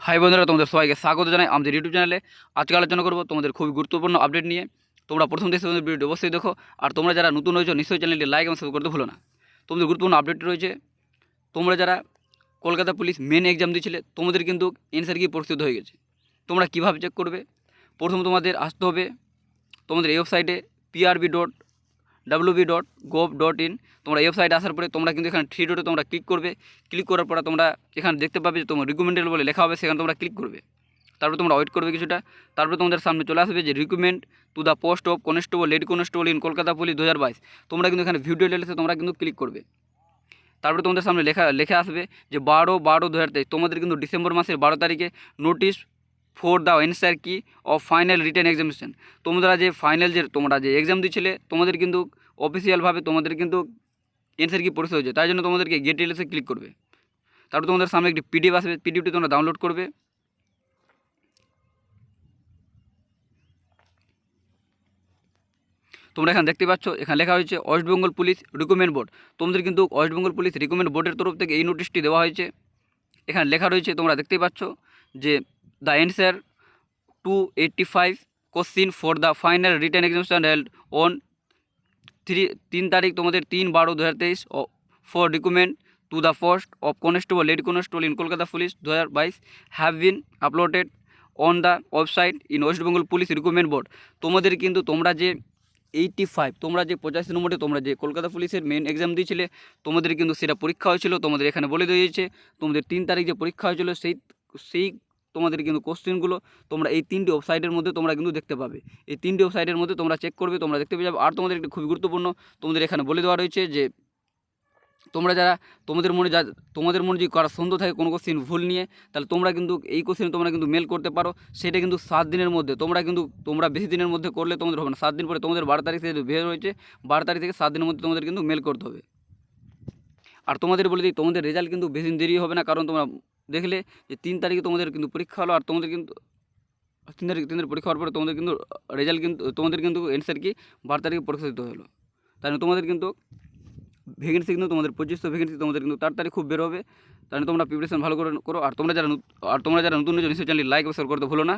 High বন্ধুরা, তোমাদের সবাইকে স্বাগত জানাই আমাদের ইউটিউব চ্যানেলে। আজকে আলোচনা করবো তোমাদের খুবই গুরুত্বপূর্ণ আপডেট নিয়ে। তোমরা প্রথম দেখে তোমাদের ভিডিওটি অবশ্যই দেখো, আর তোমরা যারা নতুন হয়েছো নিশ্চয়ই চ্যানেলটি লাইক এবং সাবস্ক্রাইব করতে ভুলো না। তোমাদের গুরুত্বপূর্ণ আপডেট রয়েছে, তোমরা যারা কলকাতা পুলিশ মেন এক্সাম দিয়েছিলে তোমাদের কিন্তু অ্যান্সার কি প্রস্তুত হয়ে গেছে। তোমরা কীভাবে চেক করবে? প্রথম তোমাদের আসতে হবে তোমাদের এই ওয়েবসাইটে prb.wb.gov.in। তোমরা এই ওয়েবসাইটে আসার পরে তোমরা কিন্তু এখানে থ্রি ডটে তোমরা ক্লিক করবে। ক্লিক করার পরে তোমরা এখানে দেখতে পাবে যে তোমার রিকমেন্ডেড বলে লেখা হবে, সেখানে তোমরা ক্লিক করবে। তারপরে তোমরা ওয়েট করবে কিছুটা, তারপরে তোমাদের সামনে চলে আসবে যে recruitment to the post of constable, lady constable in Kolkata police 2022। তোমরা কিন্তু এখানে ভিউ ডিটেলসে তোমরা কিন্তু ক্লিক করবে। তারপরে তোমাদের সামনে লেখা আসবে যে 12/12/2023, তোমাদের কিন্তু ডিসেম্বর মাসের 12 তারিখে নোটিশ ফর দ্য অ্যান্সার কি অফ ফাইনাল রিটেন এক্সামিনেশন। তোমরা যে ফাইনাল তোমরা যে এক্সাম দিয়েছিলে তোমাদের কিন্তু অফিসিয়ালভাবে তোমাদের কিন্তু অ্যান্সার কি পরিশোধ হয়েছে, তাই জন্য তোমাদেরকে গেট ডিটেলসে ক্লিক করবে। তারপরে তোমাদের সামনে একটি পিডিএফ আসবে, পিডিএফটি তোমরা ডাউনলোড করবে। তোমরা এখানে দেখতে পাচ্ছ, এখানে লেখা হয়েছে West Bengal police recruitment board. তোমাদের কিন্তু ওয়েস্ট বেঙ্গল পুলিশ রিক্রুটমেন্ট বোর্ডের তরফ থেকে এই নোটিশটি দেওয়া হয়েছে। এখানে লেখা রয়েছে, তোমরা দেখতেই পাচ্ছ যে the answer 285 question for the final written examination held on 3 তারিখ, তোমাদের 3/12/2023 for recruitment to the post of constable, lady constable in Kolkata police 2022 have been uploaded on the website in West Bengal police recruitment board. তোমাদের কিন্তু তোমরা যে 85, তোমরা যে 85 নম্বরে তোমরা যে কলকাতা পুলিশের মেন এক্সাম দিয়েছিলে তোমাদের কিন্তু সেটা পরীক্ষা হয়েছিল। তোমাদের এখানে বলে দিয়েছে তোমাদের 3 তারিখ যে পরীক্ষা হয়েছিল সেই তোমাদের কিন্তু কোশ্চেনগুলো তোমরা এই 3টি ওয়েবসাইটের মধ্যে তোমরা কিন্তু দেখতে পাবে। এই 3টি ওয়েবসাইটের মধ্যে তোমরা চেক করবে, তোমরা দেখতে পেয়ে যাবে। আর তোমাদের একটি খুবই গুরুত্বপূর্ণ, তোমাদের এখানে বলে দেওয়া রয়েছে যে তোমরা যারা তোমাদের মনে যদি করা সন্দেহ থাকে কোনো কোশ্চেন ভুল নিয়ে, তাহলে তোমরা কিন্তু এই কোশ্চেন তোমরা কিন্তু মেল করতে পারো। সেটা কিন্তু 7 দিনের মধ্যে তোমরা বেশি দিনের মধ্যে করলে তোমাদের হবে না। 7 দিন পরে তোমাদের 12 তারিখ থেকে বের হয়েছে, 12 তারিখ থেকে 7 দিনের মধ্যে তোমাদের কিন্তু মেল করতে হবে। আর তোমাদের বলে দিই, তোমাদের রেজাল্ট কিন্তু বেশি দেরি হবে না, কারণ তোমরা দেখলে যে 3 তারিখে তোমাদের কিন্তু পরীক্ষা হলো, আর তোমাদের কিন্তু 3 তারিখ পরীক্ষা হওয়ার পরে তোমাদের কিন্তু রেজাল্ট কিন্তু তোমাদের কিন্তু অ্যান্সার কি 12 তারিখে প্রকাশিত হলো। তাই তোমাদের কিন্তু ভ্যাকেন্সি কিন্তু তোমাদের 2500 ভ্যাকেন্সি তোমাদের কিন্তু তাড়াতাড়ি খুব বের হবে। তাহলে তোমরা প্রিপারেশন ভালো করে করো। আর তোমরা যারা নতুন নিশ্চয়ই চ্যানেল লাইক এবং শেয়ার করতে ভুলো না।